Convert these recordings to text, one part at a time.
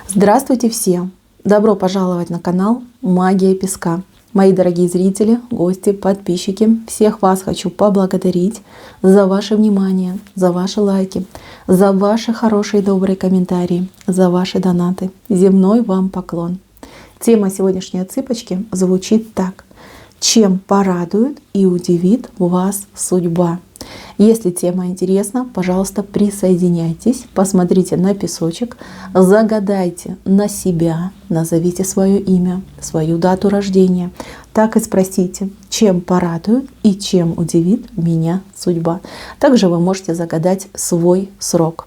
Здравствуйте все! Добро пожаловать на канал Магия Песка. Мои дорогие зрители, гости, подписчики, всех вас хочу поблагодарить за ваше внимание, за ваши лайки, за ваши хорошие добрые комментарии, за ваши донаты. Земной вам поклон. Тема сегодняшней отсыпочки звучит так. Чем порадует и удивит вас судьба? Если тема интересна, пожалуйста, присоединяйтесь, посмотрите на песочек, загадайте на себя, назовите свое имя, свою дату рождения. Так и спросите, чем порадует и чем удивит меня судьба. Также вы можете загадать свой срок.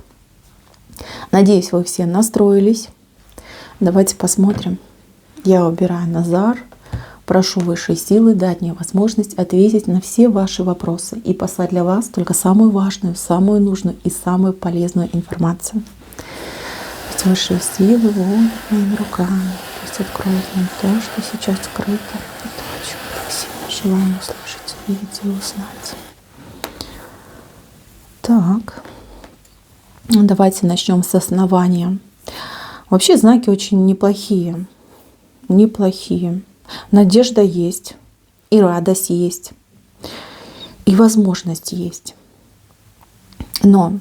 Надеюсь, вы все настроились. Давайте посмотрим. Я убираю Назар. Прошу высшей силы дать мне возможность ответить на все ваши вопросы и послать для вас только самую важную, самую нужную и самую полезную информацию. Пусть высшие силы вот моими руками, пусть откроют нам то, что сейчас скрыто. Это очень красиво. Желаем услышать, увидеть и узнать. Так, давайте начнем с основания. Вообще знаки очень неплохие. Надежда есть, и радость есть, и возможность есть. Но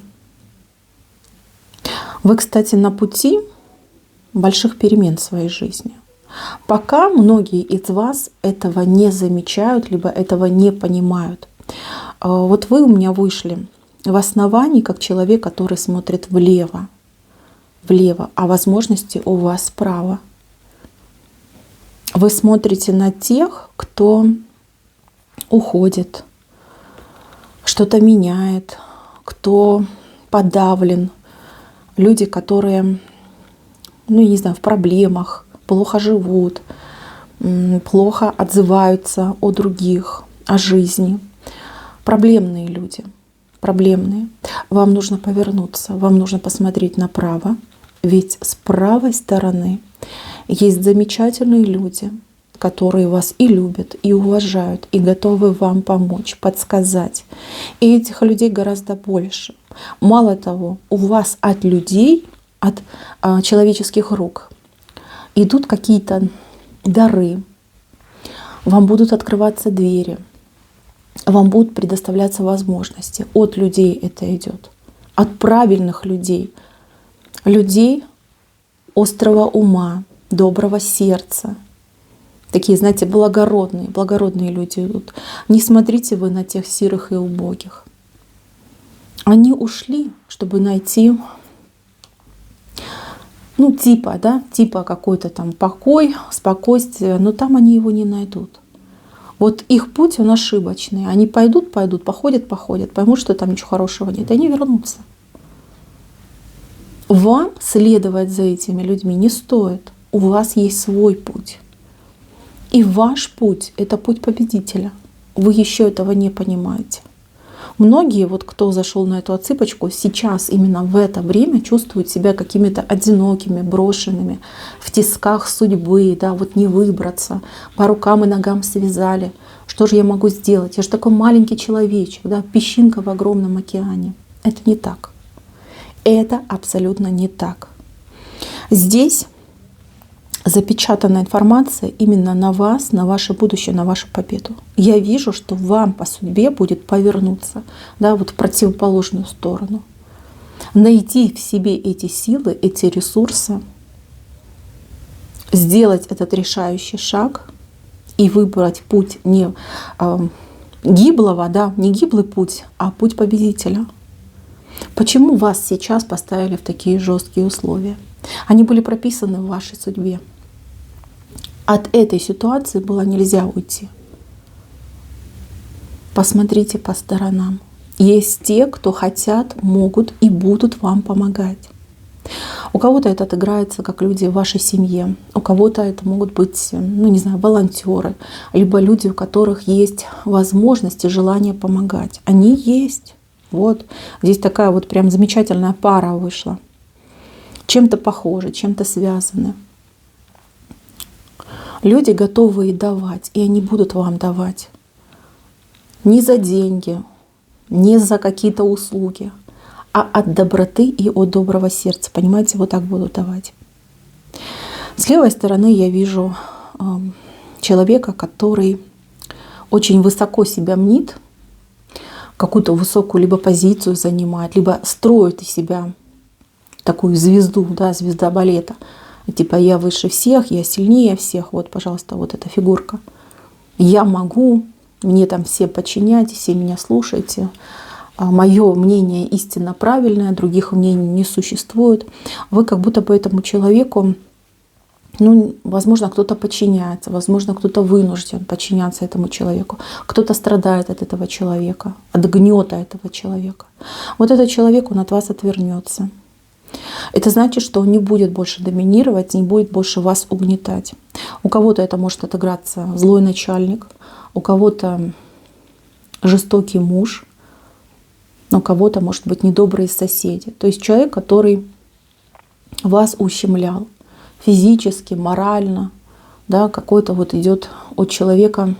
вы, кстати, на пути больших перемен в своей жизни. Пока многие из вас этого не замечают, либо этого не понимают. Вот вы у меня вышли в основании как человек, который смотрит влево, а возможности у вас справа. Вы смотрите на тех, кто уходит, что-то меняет, кто подавлен. Люди, которые, в проблемах, плохо живут, плохо отзываются о других, о жизни. Проблемные люди, проблемные. Вам нужно повернуться, вам нужно посмотреть направо, ведь с правой стороны есть замечательные люди, которые вас и любят, и уважают, и готовы вам помочь, подсказать. И этих людей гораздо больше. Мало того, у вас от людей, от человеческих рук идут какие-то дары, вам будут открываться двери, вам будут предоставляться возможности. От людей это идет, от правильных людей, людей острого ума, доброго сердца. Такие, знаете, благородные люди идут. Не смотрите вы на тех сирых и убогих. Они ушли, чтобы найти, типа какой-то там покой, спокойствие, но там они его не найдут. Вот их путь, он ошибочный. Они пойдут, походят, поймут, что там ничего хорошего нет, и они вернутся. Вам следовать за этими людьми не стоит. У вас есть свой путь. И ваш путь — это путь победителя. Вы еще этого не понимаете. Многие, кто зашел на эту отсыпочку, сейчас именно в это время чувствуют себя какими-то одинокими, брошенными, в тисках судьбы, не выбраться, по рукам и ногам связали. Что же я могу сделать? Я же такой маленький человечек, песчинка в огромном океане. Это не так. Это абсолютно не так. Здесь запечатана информация именно на вас, на ваше будущее, на вашу победу. Я вижу, что вам по судьбе будет повернуться, в противоположную сторону. Найти в себе эти силы, эти ресурсы, сделать этот решающий шаг и выбрать путь не гиблого, не гиблый путь, а путь победителя. Почему вас сейчас поставили в такие жесткие условия? Они были прописаны в вашей судьбе. От этой ситуации было нельзя уйти. Посмотрите по сторонам. Есть те, кто хотят, могут и будут вам помогать. У кого-то это отыграется как люди в вашей семье. У кого-то это могут быть, волонтеры. Либо люди, у которых есть возможность и желание помогать. Они есть. Вот. Здесь такая прям замечательная пара вышла. Чем-то похожи, чем-то связаны. Люди готовы давать, и они будут вам давать. Не за деньги, не за какие-то услуги, а от доброты и от доброго сердца. Понимаете, так будут давать. С левой стороны я вижу человека, который очень высоко себя мнит, какую-то высокую либо позицию занимает, либо строит из себя такую звезду, да, звезда балета. Типа я выше всех, я сильнее всех. Вот, пожалуйста, вот эта фигурка. Я могу, мне там все подчиняйтесь, все меня слушайте. Мое мнение истинно правильное, других мнений не существует. Вы как будто бы этому человеку, ну, возможно, кто-то подчиняется, возможно, кто-то вынужден подчиняться этому человеку. Кто-то страдает от этого человека, от гнета этого человека. Вот этот человек, он от вас отвернется. Это значит, что он не будет больше доминировать, не будет больше вас угнетать. У кого-то это может отыграться злой начальник, у кого-то жестокий муж, у кого-то, может быть, недобрые соседи. То есть человек, который вас ущемлял физически, морально, да, какое-то вот идет от человека,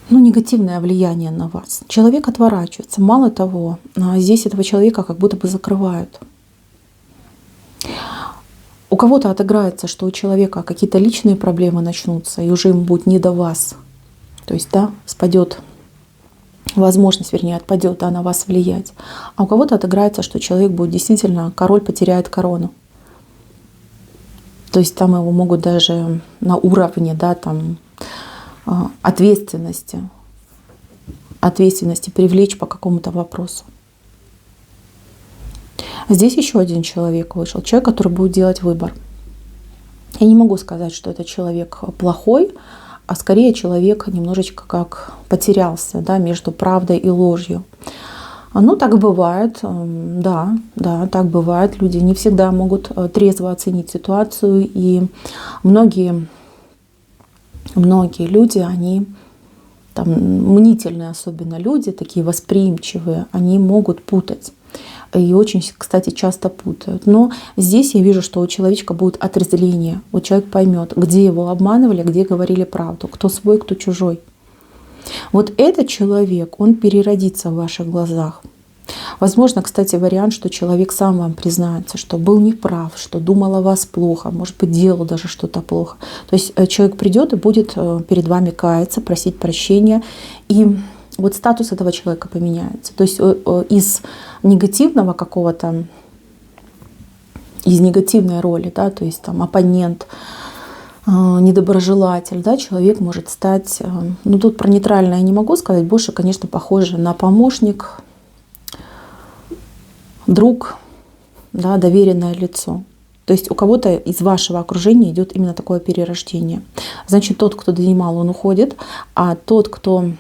ну, негативное влияние на вас. Человек отворачивается. Мало того, здесь этого человека как будто бы закрывают. У кого-то отыграется, что у человека какие-то личные проблемы начнутся, и уже ему будет не до вас. То есть, да, спадет возможность, вернее, отпадет, да, на вас влиять. А у кого-то отыграется, что человек будет действительно, король потеряет корону. То есть там его могут даже на уровне, да, там, ответственности привлечь по какому-то вопросу. Здесь еще один человек вышел, человек, который будет делать выбор. Я не могу сказать, что это человек плохой, а скорее человек немножечко как потерялся, да, между правдой и ложью. Ну, так бывает, да, так бывает. Люди не всегда могут трезво оценить ситуацию, и многие люди, они там мнительные, особенно люди, такие восприимчивые, они могут путать. И очень, кстати, часто путают. Но здесь я вижу, что у человечка будет отрезвление. Вот человек поймет, где его обманывали, где говорили правду, кто свой, кто чужой. Вот этот человек, он переродится в ваших глазах. Возможно, кстати, вариант, что человек сам вам признается, что был неправ, что думал о вас плохо, может быть, делал даже что-то плохо. То есть человек придет и будет перед вами каяться, просить прощения, и вот статус этого человека поменяется. То есть из негативного какого-то, из негативной роли, да, то есть там оппонент, недоброжелатель, да, человек может стать, ну тут про нейтральное я не могу сказать, больше, конечно, похоже на помощник, друг, да, доверенное лицо. То есть у кого-то из вашего окружения идет именно такое перерождение. Значит, тот, кто донимал, он уходит, а тот, кто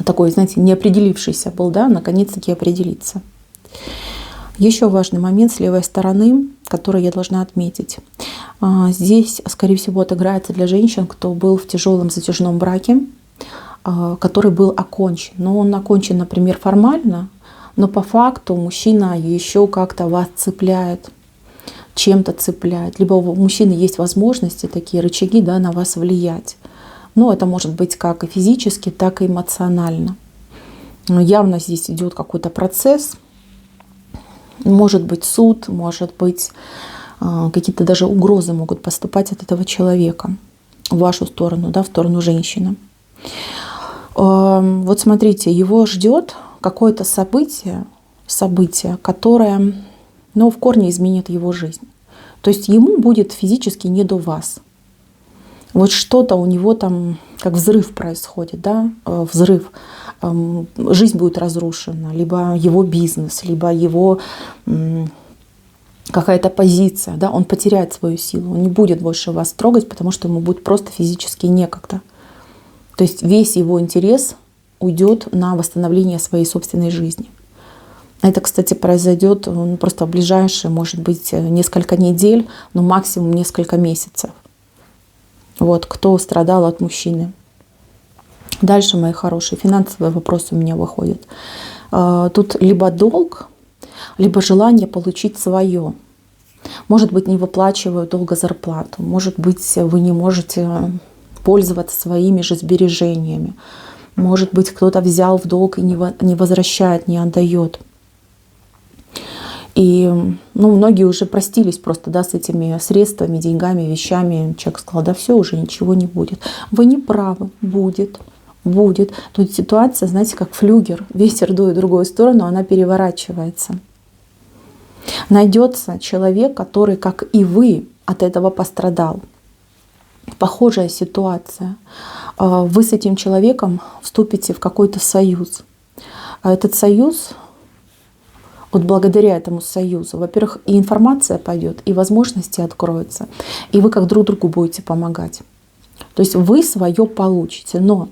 такой, знаете, неопределившийся был, да, наконец-таки определится. Еще важный момент с левой стороны, который я должна отметить. Здесь, скорее всего, отыграется для женщин, кто был в тяжелом затяжном браке, который был окончен. Но он окончен, например, формально, но по факту мужчина еще как-то вас цепляет, чем-то цепляет. Либо у мужчины есть возможности, такие рычаги, да, на вас влиять. Но это может быть как и физически, так и эмоционально. Но явно здесь идет какой-то процесс. Может быть суд, может быть какие-то даже угрозы могут поступать от этого человека в вашу сторону, да, в сторону женщины. Вот смотрите, его ждет какое-то событие, которое, ну, в корне изменит его жизнь. То есть ему будет физически не до вас. Вот что-то у него там, как взрыв происходит, да, взрыв. Жизнь будет разрушена, либо его бизнес, либо его какая-то позиция, да, он потеряет свою силу, он не будет больше вас трогать, потому что ему будет просто физически некогда. То есть весь его интерес уйдет на восстановление своей собственной жизни. Это, кстати, произойдет просто в ближайшие, может быть, несколько недель, но максимум несколько месяцев. Вот, кто страдал от мужчины. Дальше, мои хорошие, финансовые вопросы у меня выходят. Тут либо долг, либо желание получить свое. Может быть, не выплачивают долго зарплату. Может быть, вы не можете пользоваться своими же сбережениями. Может быть, кто-то взял в долг и не возвращает, не отдает. И многие уже простились просто, да, с этими средствами, деньгами, вещами. Человек сказал, да все, уже ничего не будет. Вы не правы, будет. Будет. Тут ситуация, знаете, как флюгер. Ветер дует в другую сторону, она переворачивается. Найдется человек, который, как и вы, от этого пострадал. Похожая ситуация. Вы с этим человеком вступите в какой-то союз. А этот союз, вот благодаря этому союзу, во-первых, и информация пойдет, и возможности откроются, и вы как друг другу будете помогать. То есть вы свое получите, но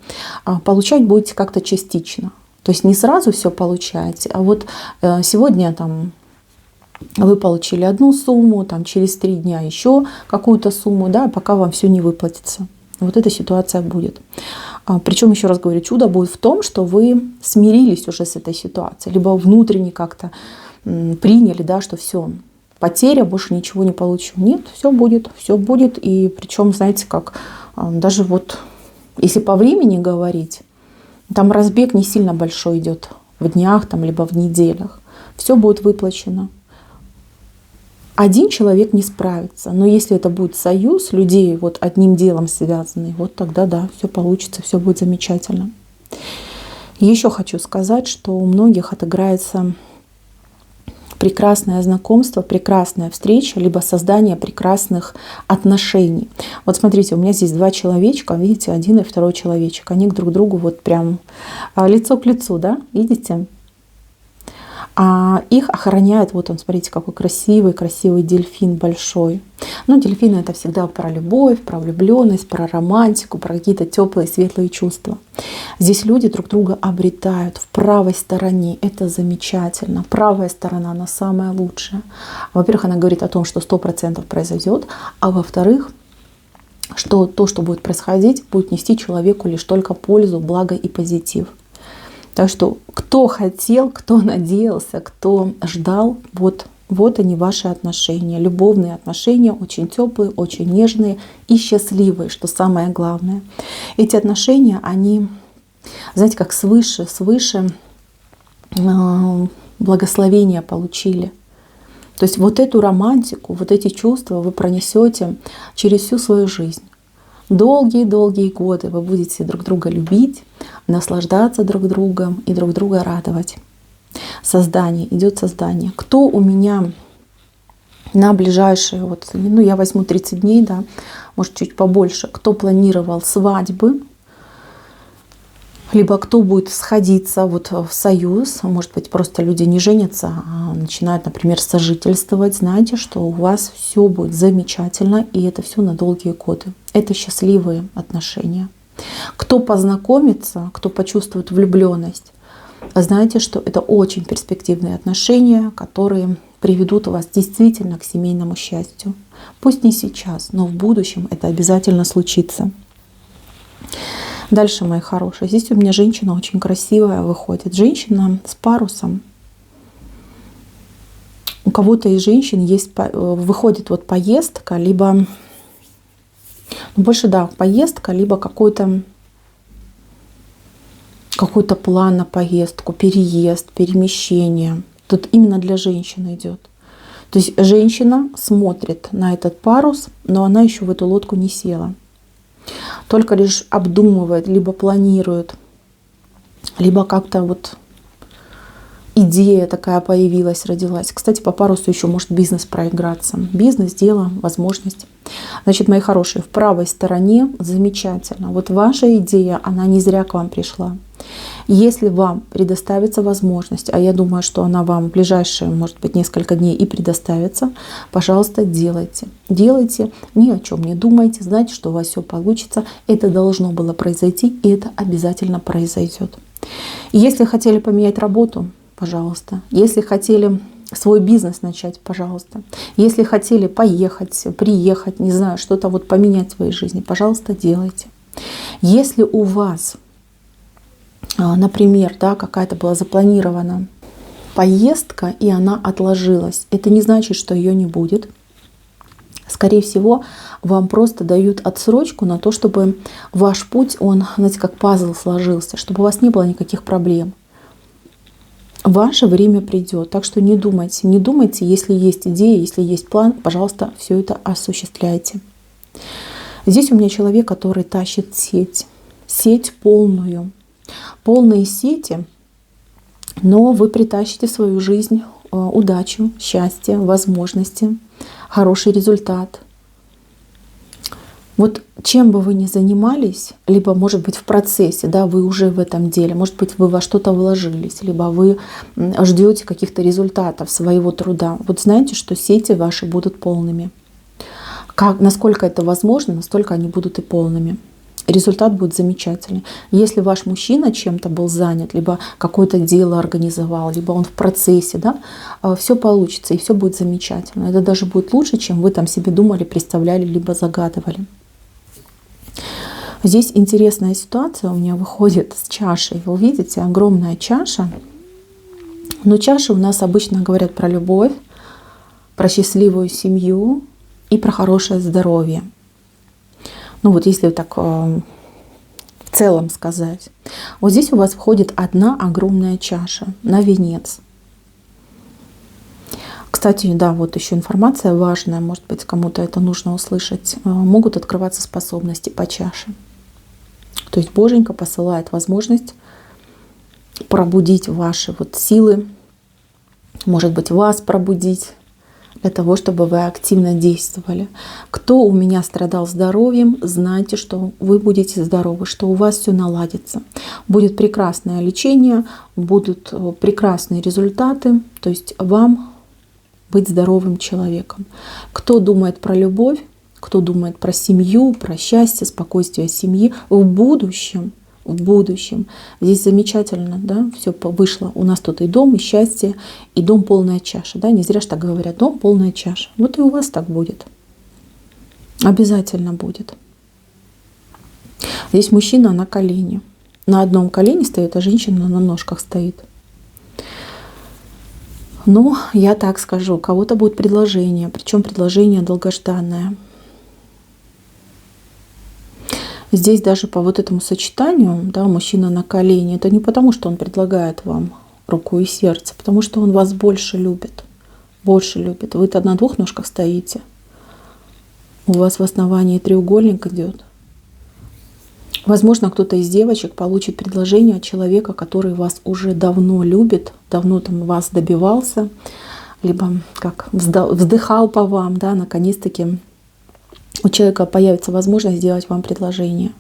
получать будете как-то частично. То есть не сразу все получаете, а вот сегодня там вы получили одну сумму, там через 3 дня еще какую-то сумму, да, пока вам все не выплатится. Вот эта ситуация будет. Причем, еще раз говорю, чудо будет в том, что вы смирились уже с этой ситуацией, либо внутренне как-то приняли, да, что все, потеря, больше ничего не получу. Нет, все будет. И причем, знаете, как даже вот если по времени говорить, там разбег не сильно большой идет в днях там, либо в неделях. Все будет выплачено. Один человек не справится, но если это будет союз людей, вот одним делом связанный, вот тогда да, все получится, все будет замечательно. Еще хочу сказать, что у многих отыграется прекрасное знакомство, прекрасная встреча, либо создание прекрасных отношений. Вот смотрите, у меня здесь 2 человечка, видите, один и второй человечек. Они друг к другу вот прям лицо к лицу, да, видите? А их охраняет, вот он, смотрите, какой красивый дельфин большой. Ну, дельфины — это всегда про любовь, про влюбленность, про романтику, про какие-то теплые, светлые чувства. Здесь люди друг друга обретают в правой стороне. Это замечательно. Правая сторона, она самая лучшая. Во-первых, она говорит о том, что 100% произойдет, а во-вторых, что то, что будет происходить, будет нести человеку лишь только пользу, благо и позитив. Так что кто хотел, кто надеялся, кто ждал, вот они ваши отношения. Любовные отношения, очень теплые, очень нежные и счастливые, что самое главное. Эти отношения, они, знаете, как свыше благословения получили. То есть вот эту романтику, вот эти чувства вы пронесете через всю свою жизнь. Долгие-долгие годы вы будете друг друга любить, наслаждаться друг другом и друг друга радовать. Идет создание. Кто у меня на ближайшие, я возьму 30 дней, да, может чуть побольше, кто планировал свадьбы, либо кто будет сходиться в союз, может быть, просто люди не женятся, а начинают, например, сожительствовать, знаете, что у вас все будет замечательно, и это все на долгие годы. Это счастливые отношения. Кто познакомится, кто почувствует влюбленность, знаете, что это очень перспективные отношения, которые приведут вас действительно к семейному счастью. Пусть не сейчас, но в будущем это обязательно случится. Дальше, мои хорошие, здесь у меня женщина очень красивая выходит. Женщина с парусом. У кого-то из женщин выходит поездка, либо больше, да, поездка, либо какой-то план на поездку, переезд, перемещение. Тут именно для женщины идет. То есть женщина смотрит на этот парус, но она еще в эту лодку не села. Только лишь обдумывает, либо планирует, либо как-то идея такая появилась, родилась. Кстати, по парусу еще может бизнес проиграться. Бизнес, дело, возможность. Значит, мои хорошие, в правой стороне замечательно. Вот ваша идея, она не зря к вам пришла. Если вам предоставится возможность, а я думаю, что она вам в ближайшие, может быть, несколько дней и предоставится, пожалуйста, делайте. Делайте, ни о чем не думайте, знайте, что у вас все получится. Это должно было произойти, и это обязательно произойдет. Если хотели поменять работу, пожалуйста. Если хотели свой бизнес начать, пожалуйста. Если хотели поехать, приехать, не знаю, что-то поменять в своей жизни, пожалуйста, делайте. Если у вас, например, да, какая-то была запланирована поездка, и она отложилась, это не значит, что ее не будет. Скорее всего, вам просто дают отсрочку на то, чтобы ваш путь, он, знаете, как пазл сложился, чтобы у вас не было никаких проблем. Ваше время придет. Так что не думайте. Не думайте, если есть идея, если есть план, пожалуйста, все это осуществляйте. Здесь у меня человек, который тащит сеть. Сеть полную. Полные сети, но вы притащите в свою жизнь удачу, счастье, возможности, хороший результат. Вот чем бы вы ни занимались, либо, может быть, в процессе, да, вы уже в этом деле, может быть, вы во что-то вложились, либо вы ждете каких-то результатов своего труда. Вот знаете, что сети ваши будут полными. Насколько это возможно, настолько они будут и полными. Результат будет замечательный. Если ваш мужчина чем-то был занят, либо какое-то дело организовал, либо он в процессе, да, все получится и все будет замечательно. Это даже будет лучше, чем вы там себе думали, представляли, либо загадывали. Здесь интересная ситуация у меня выходит с чашей. Вы видите, огромная чаша. Но чаши у нас обычно говорят про любовь, про счастливую семью и про хорошее здоровье. Ну вот если так в целом сказать. Вот здесь у вас входит одна огромная чаша на венец. Кстати, да, вот еще информация важная, может быть, кому-то это нужно услышать. Могут открываться способности по чаше. То есть Боженька посылает возможность пробудить ваши вот силы, может быть, вас пробудить, для того, чтобы вы активно действовали. Кто у меня страдал здоровьем, знайте, что вы будете здоровы, что у вас все наладится. Будет прекрасное лечение, будут прекрасные результаты. То есть вам быть здоровым человеком. Кто думает про любовь, кто думает про семью, про счастье, спокойствие семьи в будущем. Здесь замечательно, да, все вышло. У нас тут и дом, и счастье, и дом полная чаша. Да? Не зря же так говорят, дом полная чаша. Вот и у вас так будет. Обязательно будет. Здесь мужчина на колене. На одном колене стоит, а женщина на ножках стоит. Ну, я так скажу, у кого-то будет предложение, причем предложение долгожданное. Здесь даже по вот этому сочетанию, да, мужчина на колени, это не потому, что он предлагает вам руку и сердце, потому что он вас больше любит. Больше любит. Вы-то на двух ножках стоите. У вас в основании треугольник идет. Возможно, кто-то из девочек получит предложение от человека, который вас уже давно любит, давно там вас добивался, либо как вздыхал по вам, да, наконец-таки у человека появится возможность сделать вам предложение.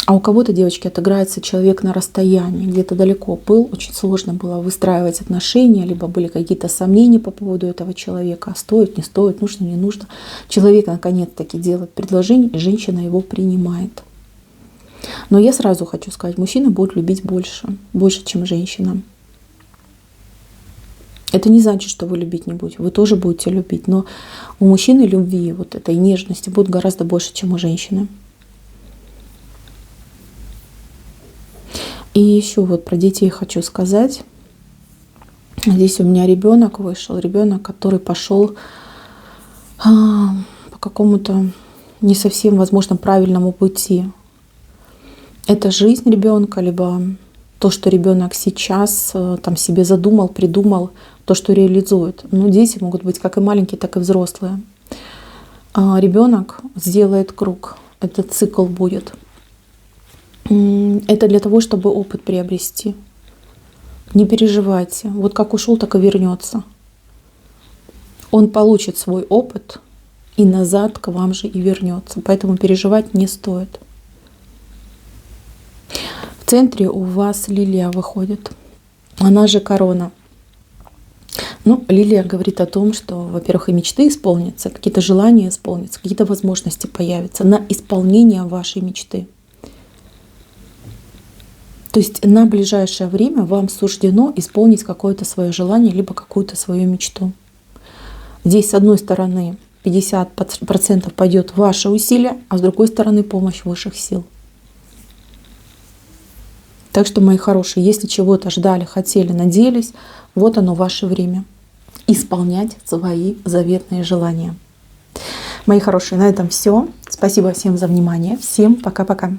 А у кого-то, девочки, отыграется человек на расстоянии, где-то далеко был, очень сложно было выстраивать отношения, либо были какие-то сомнения по поводу этого человека, стоит, не стоит, нужно, не нужно. Человек наконец-таки делает предложение, и женщина его принимает. Но я сразу хочу сказать, мужчина будет любить больше, чем женщина. Это не значит, что вы любить не будете. Вы тоже будете любить. Но у мужчины любви, вот этой нежности будет гораздо больше, чем у женщины. И еще вот про детей хочу сказать. Здесь у меня ребенок вышел. Ребенок, который пошел по какому-то не совсем, возможно, правильному пути. Это жизнь ребенка, либо то, что ребенок сейчас там себе задумал, придумал, то, что реализует. Но дети могут быть как и маленькие, так и взрослые. Ребенок сделает круг. Этот цикл будет. Это для того, чтобы опыт приобрести. Не переживайте. Вот как ушел, так и вернется. Он получит свой опыт и назад к вам же и вернется. Поэтому переживать не стоит. В центре у вас лилия выходит. Она же корона. Ну, лилия говорит о том, что, во-первых, и мечты исполнятся, какие-то желания исполнятся, какие-то возможности появятся на исполнение вашей мечты. То есть на ближайшее время вам суждено исполнить какое-то свое желание, либо какую-то свою мечту. Здесь, с одной стороны, 50% пойдет в ваше усилие, а с другой стороны, помощь высших сил. Так что, мои хорошие, если чего-то ждали, хотели, надеялись, вот оно ваше время. Исполнять свои заветные желания. Мои хорошие, на этом все. Спасибо всем за внимание. Всем пока-пока.